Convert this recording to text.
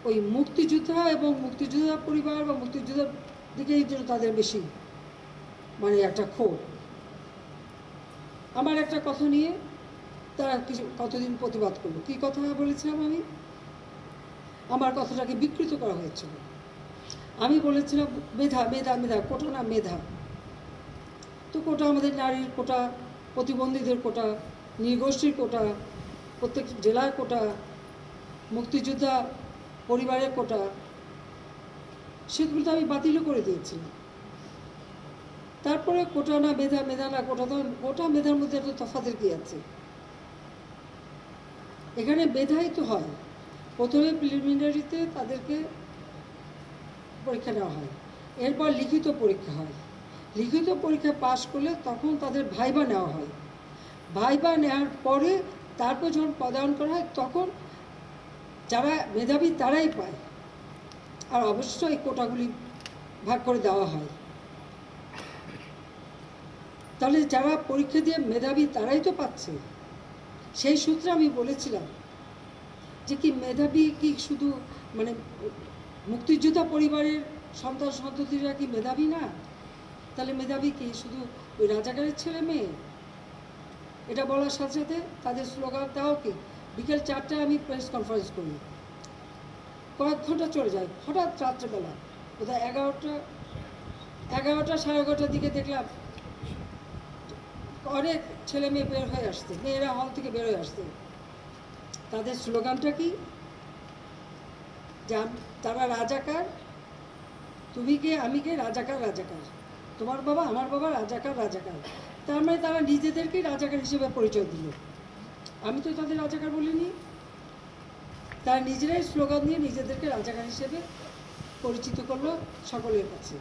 ওই মুক্তিযোদ্ধা এবং মুক্তিযোদ্ধা পরিবার বা মুক্তিযোদ্ধার দিকেই যেন তাদের বেশি মানে একটা ক্ষোভ। আমার একটা কথা নিয়ে তারা কিছু কতদিন প্রতিবাদ করলো। কী কথা বলেছিলাম আমি? আমার কথাটাকে বিকৃত করা হয়েছিল। আমি বলেছিলাম মেধা মেধা মেধা, কোটা না মেধা। তো কোটা আমাদের নারীর কোটা, প্রতিবন্ধীদের কোটা, নৃগোষ্ঠীর কোটা, প্রত্যেক জেলার কোটা, মুক্তিযোদ্ধা পরিবারের কোটা, সেগুলো তো আমি বাতিলও করে দিয়েছিলাম। তারপরে কোটা না মেধা, মেধা না কোটা, তো কোটা মেধার মধ্যে একটা তফাতের কী আছে? এখানে মেধাই তো হয়। প্রথমে প্রিলিমিনারিতে তাদেরকে পরীক্ষা নেওয়া হয়, এরপর লিখিত পরীক্ষা হয়। লিখিত পরীক্ষা পাশ করলে তখন তাদের ভাইবা নেওয়া হয়। ভাইবা নেওয়ার পরে তারপর যখন পদায়ন করা হয় তখন যারা মেধাবী তারাই পায়। আর অবশ্যই এই কোটাগুলি ভাগ করে দেওয়া হয়। তাহলে যারা পরীক্ষা দিয়ে মেধাবী তারাই তো পাচ্ছে। সেই সূত্রে আমি বলেছিলাম যে কি মেধাবী কি শুধু মানে মুক্তিযোদ্ধা পরিবারের সন্তান সন্ততিরা কি মেধাবী না? তাহলে মেধাবী কি শুধু ওই রাজাকারের ছেলে মেয়ে? এটা বলার সাথে সাথে তাদের স্লোগান তাও কি বিকেল 4টায় আমি প্রেস কনফারেন্স করি, কয়েক ঘন্টা চলে যায়। হঠাৎ রাত্রেবেলা কোথায় 11টা 11:30 দিকে দেখলাম অনেক ছেলে মেয়ে বের হয়ে আসছে, মেয়েরা হল থেকে বের হয়ে আসছে। তাদের স্লোগানটা কি? তারা রাজাকার, তুমি কে আমি কে, রাজাকার রাজাকার, তোমার বাবা আমার বাবা, রাজাকার রাজাকার। তার মানে তারা নিজেদেরকেই রাজাকার হিসেবে পরিচয় দিল। আমি তো তাদের রাজাকার বলিনি। তারা নিজেরাই স্লোগান দিয়ে নিজেদেরকে রাজাকার হিসেবে পরিচিত করলো সকলের কাছে।